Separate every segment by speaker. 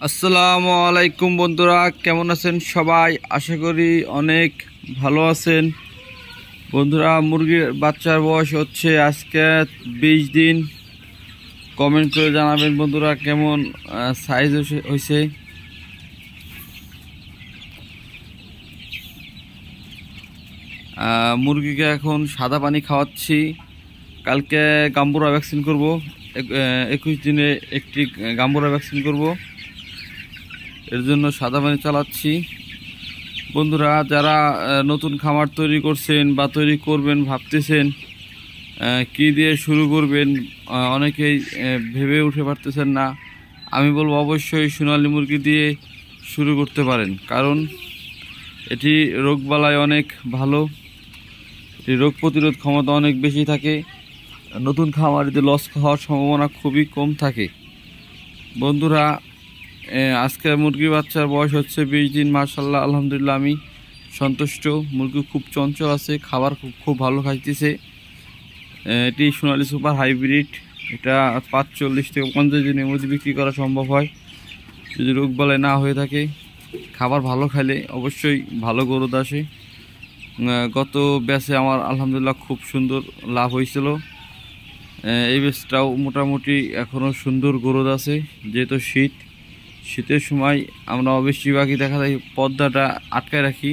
Speaker 1: আসসালামু আলাইকুম বন্ধুরা, কেমন আছেন সবাই? আশা করি অনেক ভালো আছেন। বন্ধুরা, মুরগির বাচ্চার বয়স হচ্ছে আজকে 20 দিন। কমেন্ট করে জানাবেন বন্ধুরা কেমন সাইজ হয়েছে। মুরগিকে এখন সাদা পানি খাওয়াচ্ছি। কালকে গাম্বুরা ভ্যাকসিন করব। 21 দিনে একটি গাম্বুরা ভ্যাকসিন করব, এর জন্য সাদা পানি চালাচ্ছি। বন্ধুরা, যারা নতুন খামার তৈরি করছেন বা তৈরি করবেন ভাবতেছেন কি দিয়ে শুরু করবেন, অনেকেই ভেবে উঠে পারতেছেন না। আমি বলবো অবশ্যই সোনালী মুরগি দিয়ে শুরু করতে পারেন, কারণ এটি রোগবালাই অনেক ভালো, এটি রোগ প্রতিরোধ ক্ষমতা অনেক বেশি থাকে। নতুন খামারিতে লস হওয়ার সম্ভাবনা খুবই কম থাকে। বন্ধুরা, আজকে মুরগির বাচ্চার বয়স হচ্ছে 20 দিন। মাশাআল্লাহ, আলহামদুলিল্লাহ আমি সন্তুষ্ট। মুরগি খুব চঞ্চল আছে, খাবার খুব ভালো খাইতেছে। এটি সোনালী সুপার হাইব্রিড। এটা 45 থেকে 50 দিনের মধ্যে বিক্রি করা সম্ভব হয়, যদি রোগবালাই না হয়ে থাকে। খাবার ভালো খাইলে অবশ্যই ভালো গরুদ আসে। গত ব্যাচে আমার আলহামদুলিল্লাহ খুব সুন্দর লাভ হয়েছিল। এই ব্যাচটাও মোটামুটি এখনও সুন্দর গরুদ আছে। যেহেতু শীতের সময় আমরা বেশিরভাগই দেখা যায় পর্দাটা আটকায় রাখি।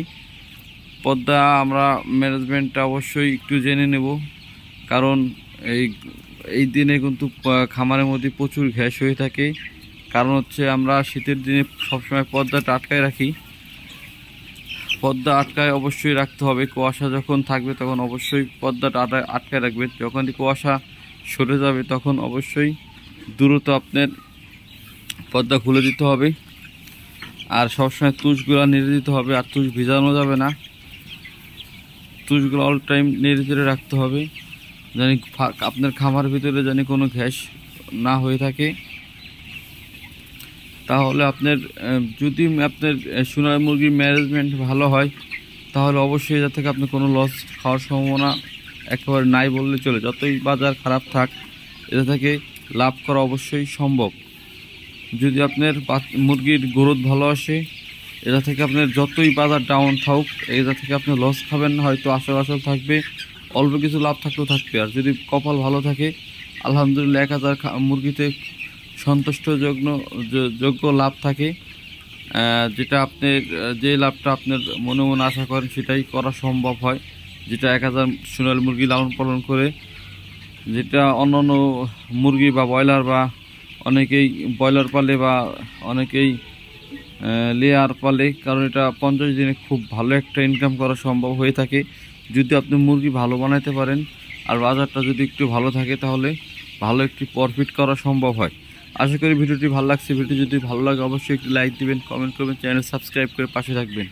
Speaker 1: পর্দা আমরা ম্যানেজমেন্টটা অবশ্যই একটু জেনে নেব, কারণ এই দিনে কিন্তু খামারের মধ্যে প্রচুর গ্যাস হয়ে থাকে। কারণ হচ্ছে আমরা শীতের দিনে সবসময় পর্দাটা আটকায় রাখি। পর্দা আটকায় অবশ্যই রাখতে হবে। কুয়াশা যখন থাকবে তখন অবশ্যই পর্দাটা আটকায় রাখবেন। যখন কুয়াশা সরে যাবে তখন অবশ্যই দ্রুত আপনার পর্দা খুলে দিতে হবে। আর সবসময় তুষগুলো নেড়ে দিতে হবে, আর তুষ ভিজানো যাবে না। তুষগুলো অল টাইম নেড়ে চেড়ে রাখতে হবে, জানি আপনার খামার ভিতরে জানি কোনো গ্যাস না হয়ে থাকে। তাহলে আপনার যদি আপনার সোনালী মুরগির ম্যানেজমেন্ট ভালো হয়, তাহলে অবশ্যই এটা থেকে আপনার কোনো লস খাওয়ার সম্ভাবনা একেবারে নাই বললে চলে। যতই বাজার খারাপ থাক, এটা থেকে লাভ করা অবশ্যই সম্ভব। যদি আপনার মুরগির গ্রোথ ভালো আসে, এটা থেকে আপনার যতই বাজার ডাউন থাকুক, এটা থেকে আপনি লস খাবেন না। হয়তো আশেপাশে থাকবে, অল্প কিছু লাভ থাকলেও থাকবে। আর যদি কপাল ভালো থাকে, আলহামদুলিল্লাহ 1000 মুরগিতে সন্তুষ্টযোগ্য লাভ থাকে। যেটা আপনার যে লাভটা আপনার মনে মনে আশা করেন সেটাই করা সম্ভব হয়। যেটা 1000 সোনালী মুরগি লালন পালন করে, যেটা অন্যান্য মুরগি বা ব্রয়লার বা অনেকেই ব্রয়লার পালে বা অনেকেই লেয়ার পালে, কারণ এটা 50 দিনে খুব ভালো একটা ইনকাম করা সম্ভব হয়ে থাকে যদি আপনি মুরগি ভালো বানাইতে পারেন। আর বাজারটা যদি একটু ভালো থাকে, তাহলে ভালো একটি প্রফিট করা সম্ভব হয়। আশা করি ভিডিওটি ভালো লাগছে। ভিডিও যদি ভালো লাগে অবশ্যই একটি লাইক দিবেন, কমেন্ট করবেন, চ্যানেল সাবস্ক্রাইব করে পাশে থাকবেন।